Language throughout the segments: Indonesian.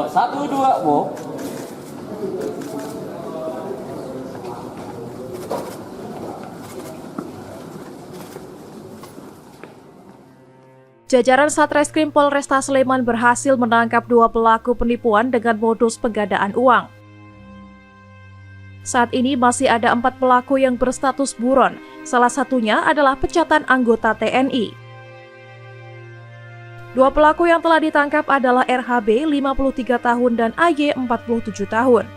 Satu dua, Bu. Jajaran Satreskrim Polresta Sleman berhasil menangkap 2 pelaku penipuan dengan modus penggandaan uang. Saat ini masih ada 4 pelaku yang berstatus buron, salah satunya adalah pecatan anggota TNI. 2 pelaku yang telah ditangkap adalah RHB 53 tahun dan AY 47 tahun.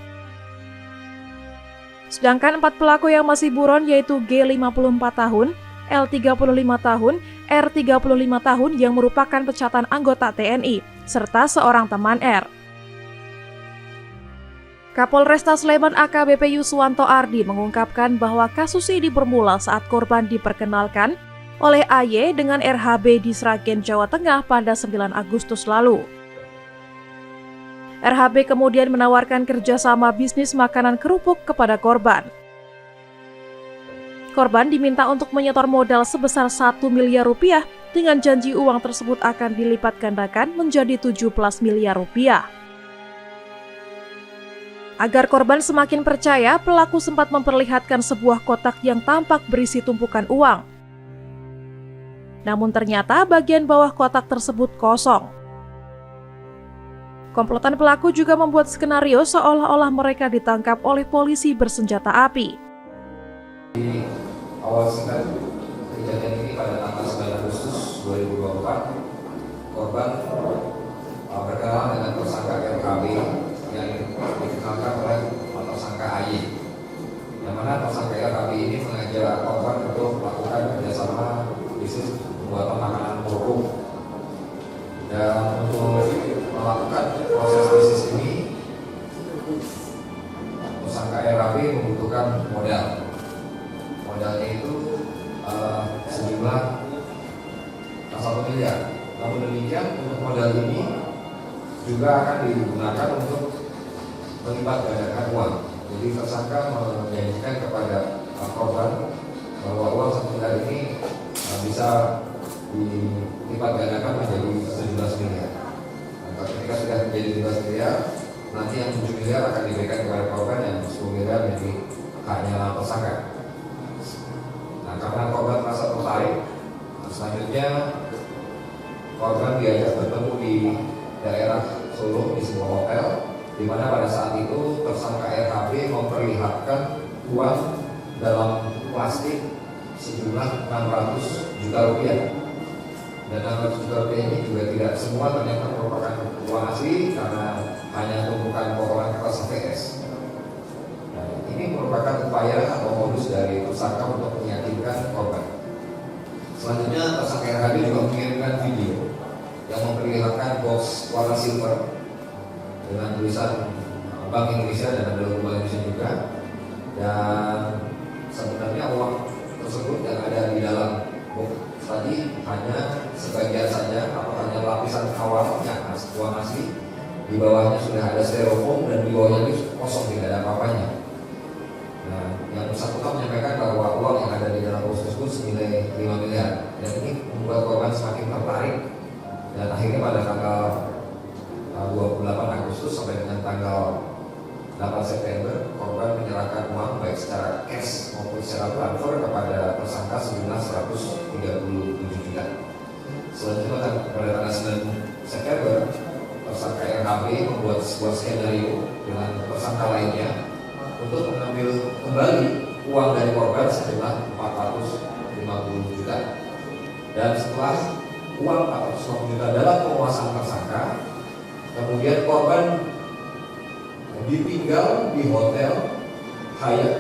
Sedangkan 4 pelaku yang masih buron yaitu G 54 tahun, L 35 tahun, R 35 tahun yang merupakan pecatan anggota TNI, serta seorang teman R. Kapolresta Sleman AKBP Yuswanto Ardi mengungkapkan bahwa kasus ini bermula saat korban diperkenalkan oleh AY dengan RHB di Sragen, Jawa Tengah pada 9 Agustus lalu. RHB kemudian menawarkan kerjasama bisnis makanan kerupuk kepada korban. Korban diminta untuk menyetor modal sebesar 1 miliar rupiah dengan janji uang tersebut akan dilipat gandakan menjadi 17 miliar rupiah. Agar korban semakin percaya, pelaku sempat memperlihatkan sebuah kotak yang tampak berisi tumpukan uang. Namun ternyata bagian bawah kotak tersebut kosong. Komplotan pelaku juga membuat skenario seolah-olah mereka ditangkap oleh polisi bersenjata api. Di awal sidang kejadian ini pada tanggal 9 Agustus 2024, korban berkenalan dengan tersangka RKB yang dikenalkan oleh tersangka AY, yang mana tersangka RKB ini mengajak korban untuk melakukan kerjasama bisnis pembuatan makanan kerupuk. Dan untuk melakukan proses bisnis ini, tersangka RKB membutuhkan modal. Modalnya itu sejumlah 1 miliar. Namun demikian, untuk modal ini juga akan digunakan untuk melipat gandakan uang. Jadi tersangka menjanjikan kepada korban bahwa uang 1 miliar ini bisa dilipat gandakan menjadi 17 miliar. Nah, ketika sudah menjadi 17 miliar, nanti yang 7 miliar akan diberikan kepada korban, yang 10 miliar menjadi haknya tersangka. Nah, karena korban merasa tertarik, selanjutnya korban diajak bertemu di daerah Solo di sebuah hotel, di mana pada saat itu tersangka RHB memperlihatkan uang dalam plastik sejumlah 600 juta rupiah. Dan 600 juta rupiah ini juga tidak semua ternyata merupakan uang asli karena hanya tumpukan potongan kertas HVS. Ini merupakan upaya atau modus dari tersangka untuk meyakinkan korban. Selanjutnya tersangka RHB juga mengirimkan video yang memperlihatkan box warna silver dengan tulisan Bank Indonesia dan ada logo Bank Indonesia juga. Dan sebenarnya uang tersebut yang ada di dalam box tadi hanya sebagian saja atau hanya lapisan awal yang uang asli. Di bawahnya sudah ada styrofoam dan di bawahnya itu kosong, tidak ada apa-apanya. Nah, yang bersangkutan menyampaikan bahwa uang yang ada di dalam box tersebut senilai 5 miliar. Dan ini membuat korban semakin tertarik. Dan akhirnya pada tanggal 28 Agustus sampai dengan tanggal 8 September, korban menyerahkan uang baik secara cash maupun secara transfer kepada tersangka sejumlah 137 juta. Selanjutnya pada tanggal 9 September, tersangka RHB membuat sebuah skenario dengan tersangka lainnya untuk mengambil kembali uang dari korban sejumlah 450 juta. Dan setelah uang 450 juta dalam penguasaan tersangka, kemudian korban ditinggal di hotel Hyatt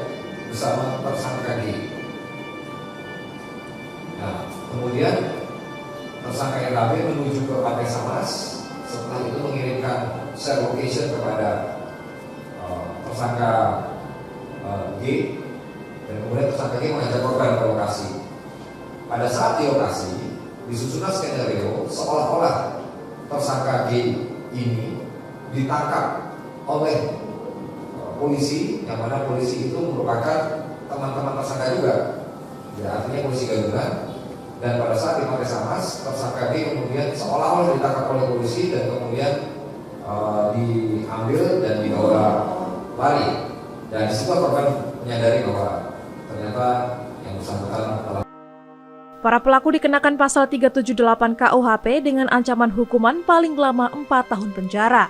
bersama tersangka D. Nah, kemudian tersangka RHB menuju ke Pantai Samas. Setelah itu mengirimkan share location kepada tersangka G, dan kemudian tersangka G mengajak korban ke lokasi. Pada saat di lokasi, disusunlah skenario seolah-olah tersangka G ini ditangkap oleh polisi, yang mana polisi itu merupakan teman-teman tersangka juga, ya, artinya polisi gabungan. Dan pada saat di Pantai Samas, tersangka D kemudian seolah-olah ditangkap oleh polisi dan kemudian diambil dan dibawa lari. Dan disitu korban menyadari bahwa ternyata yang bersangkutan telah. Para pelaku dikenakan pasal 378 KUHP dengan ancaman hukuman paling lama 4 tahun penjara.